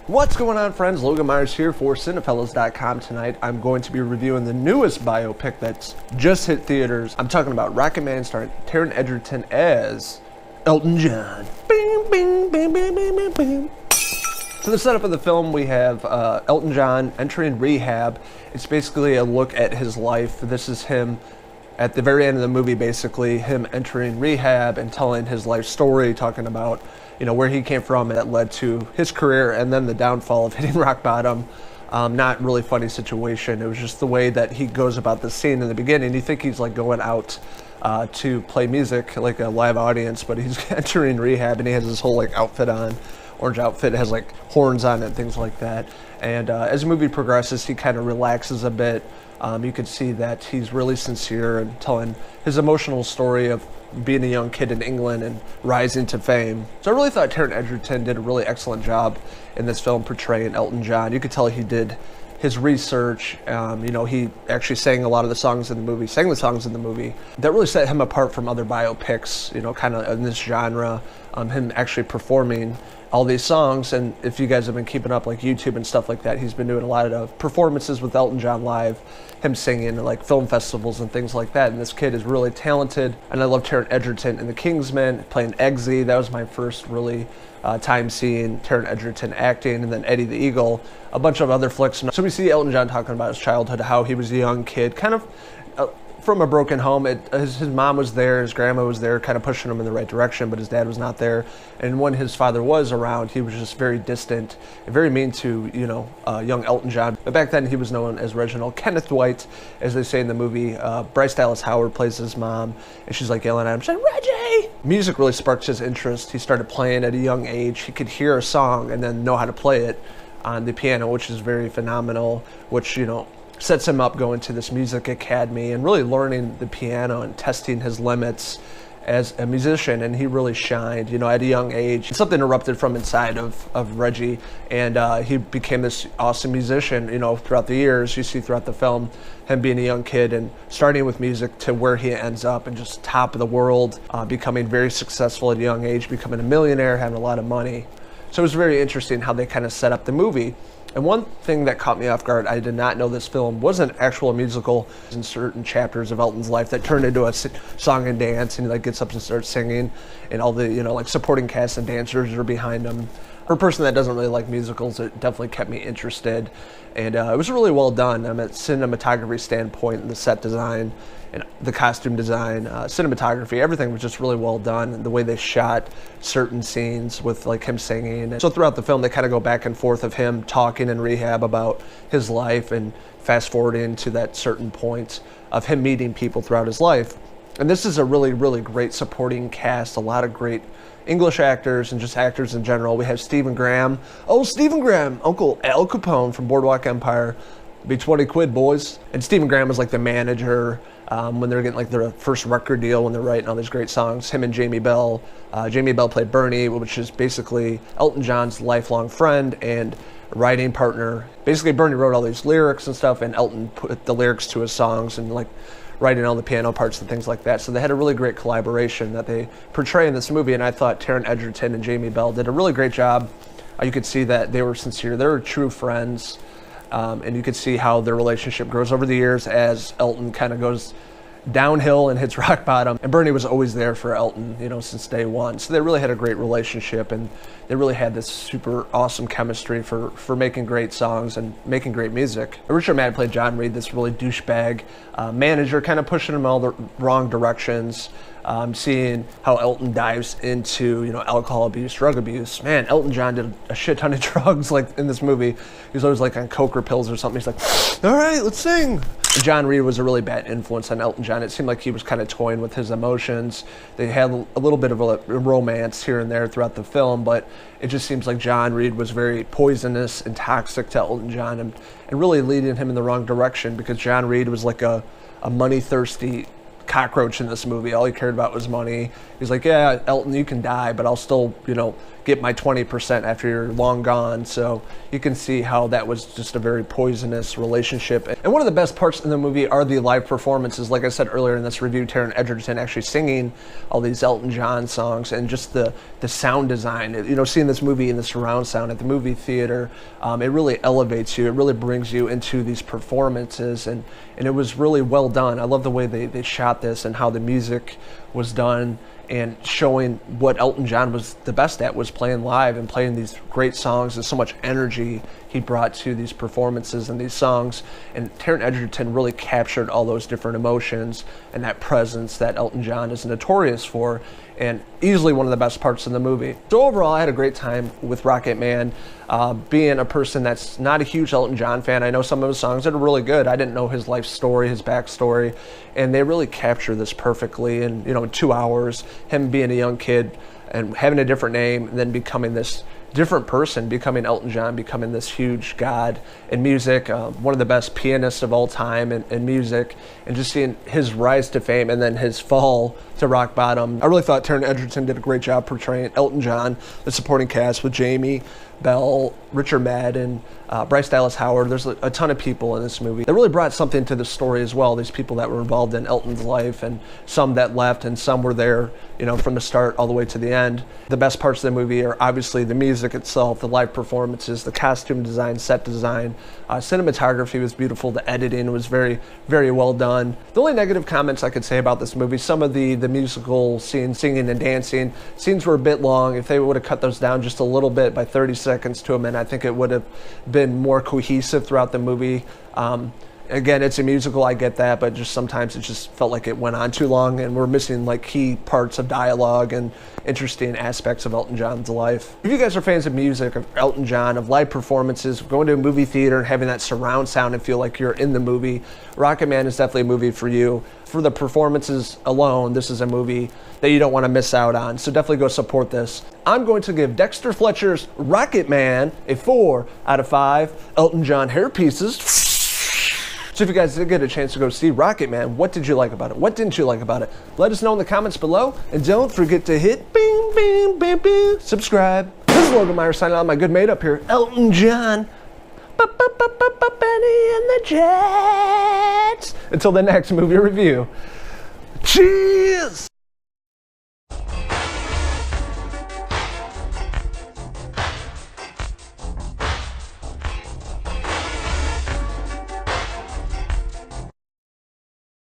What's going on, friends? Logan Myerz here for Cinephellas.com. Tonight I'm going to be reviewing the newest biopic that's just hit theaters. I'm talking about Rocketman, starring Taron Egerton as Elton John. Bing, bing, bing, bing, bing, bing, bing. So the setup of the film, we have Elton John entering rehab. It's basically a look at his life. This is him at the very end of the movie, basically him entering rehab and telling his life story, talking about where he came from and that led to his career and then the downfall of hitting rock bottom. Not really funny situation. It was just the way that he goes about the scene in the beginning. You think he's like going out to play music, like a live audience, but he's entering rehab and he has this whole like outfit on, orange outfit, it has like horns on it, things like that. And as the movie progresses, he kind of relaxes a bit. You could see that he's really sincere and telling his emotional story of being a young kid in England and rising to fame. So I really thought Taron Egerton did a really excellent job in this film portraying Elton John. You could tell he did his research. He actually sang a lot of the songs in the movie, sang the songs in the movie. That really set him apart from other biopics, kind of in this genre, him actually performing all these songs. And if you guys have been keeping up like YouTube and stuff like that, he's been doing a lot of performances with Elton John live, him singing at like film festivals and things like that. And this kid is really talented. And I love Taron Egerton in The Kingsman, playing Eggsy. That was my first really time seeing Taron Egerton acting, and then Eddie the Eagle, a bunch of other flicks. So we see Elton John talking about his childhood, how he was a young kid, kind of from a broken home. His mom was there, his grandma was there, kind of pushing him in the right direction, but his dad was not there. And when his father was around, he was just very distant and very mean to, young Elton John. But back then, he was known as Reginald Kenneth Dwight, as they say in the movie. Bryce Dallas Howard plays his mom, and she's like yelling at him, she's like, Reggie! Music really sparked his interest. He started playing at a young age. He could hear a song and then know how to play it on the piano, which is very phenomenal, which, sets him up going to this music academy and really learning the piano and testing his limits as a musician. And he really shined, at a young age. Something erupted from inside of Reggie, and he became this awesome musician, throughout the years. You see throughout the film him being a young kid and starting with music to where he ends up and just top of the world, becoming very successful at a young age, becoming a millionaire, having a lot of money. So it was very interesting how they kind of set up the movie. And one thing that caught me off guard, I did not know this film was an actual musical in certain chapters of Elton's life that turned into a song and dance, and he gets up and starts singing, and all the supporting cast and dancers are behind him. For a person that doesn't really like musicals, it definitely kept me interested, and it was really well done. At cinematography standpoint, and the set design and the costume design, cinematography, everything was just really well done. And the way they shot certain scenes with him singing. And so throughout the film, they kind of go back and forth of him talking in rehab about his life and fast forwarding to that certain point of him meeting people throughout his life. And this is a really, really great supporting cast, a lot of great English actors and just actors in general. We have Stephen Graham. Oh, Stephen Graham, Uncle Al Capone from Boardwalk Empire. Be 20 quid, boys. And Stephen Graham was the manager when they were getting their first record deal, when they're writing all these great songs. Him and Jamie Bell. Jamie Bell played Bernie, which is basically Elton John's lifelong friend and writing partner. Basically, Bernie wrote all these lyrics and stuff, and Elton put the lyrics to his songs and writing all the piano parts and things like that. So they had a really great collaboration that they portray in this movie, and I thought Taron Egerton and Jamie Bell did a really great job. You could see that they were sincere. They were true friends. And you could see how their relationship grows over the years as Elton kind of goes downhill and hits rock bottom. And Bernie was always there for Elton, since day one. So they really had a great relationship, and they really had this super awesome chemistry for making great songs and making great music. Richard Madden played John Reed, this really douchebag manager, kind of pushing him all the wrong directions. Seeing how Elton dives into, alcohol abuse, drug abuse. Man, Elton John did a shit ton of drugs in this movie. He was always on coke or pills or something. He's like, all right, let's sing. And John Reed was a really bad influence on Elton John. It seemed like he was kind of toying with his emotions. They had a little bit of a romance here and there throughout the film, but it just seems like John Reed was very poisonous and toxic to Elton John, and really leading him in the wrong direction, because John Reed was like a money-thirsty cockroach in this movie. All he cared about was money. He's like, yeah, Elton, you can die, but I'll still, get my 20% after you're long gone. So you can see how that was just a very poisonous relationship. And one of the best parts in the movie are the live performances. Like I said earlier in this review, Taron Egerton actually singing all these Elton John songs, and just the sound design. You know, seeing this movie in the surround sound at the movie theater, it really elevates you. It really brings you into these performances, and it was really well done. I love the way they shot this and how the music was done, and showing what Elton John was the best at was playing live and playing these great songs, and so much energy he brought to these performances and these songs. And Taron Egerton really captured all those different emotions and that presence that Elton John is notorious for, and easily one of the best parts of the movie. So overall, I had a great time with Rocketman. Being a person that's not a huge Elton John fan, I know some of his songs that are really good. I didn't know his life story, his backstory, and they really capture this perfectly in 2 hours. Him being a young kid and having a different name, and then becoming this different person, becoming Elton John, becoming this huge god in music, one of the best pianists of all time in music, and just seeing his rise to fame and then his fall to rock bottom. I really thought Taron Egerton did a great job portraying Elton John, the supporting cast with Jamie Bell, Richard Madden, Bryce Dallas Howard. There's a ton of people in this movie that really brought something to the story as well. These people that were involved in Elton's life, and some that left, and some were there, from the start all the way to the end. The best parts of the movie are obviously the music itself, the live performances, the costume design, set design, cinematography was beautiful, the editing was very, very well done. The only negative comments I could say about this movie, some of the musical scenes, singing and dancing, scenes were a bit long. If they would have cut those down just a little bit by 30 seconds to a minute, I think it would have been more cohesive throughout the movie. Again, it's a musical, I get that, but just sometimes it just felt like it went on too long, and we're missing like key parts of dialogue and interesting aspects of Elton John's life. If you guys are fans of music, of Elton John, of live performances, going to a movie theater and having that surround sound and feel like you're in the movie, Rocketman is definitely a movie for you. For the performances alone, this is a movie that you don't want to miss out on, so definitely go support this. I'm going to give Dexter Fletcher's Rocketman a 4 out of 5 Elton John hair pieces. So if you guys did get a chance to go see Rocketman, what did you like about it? What didn't you like about it? Let us know in the comments below, and don't forget to hit bing, bing, bing, bing, subscribe. This is Logan Myerz signing out, my good mate up here, Elton John. Benny and the Jets. Until the next movie review. Cheese!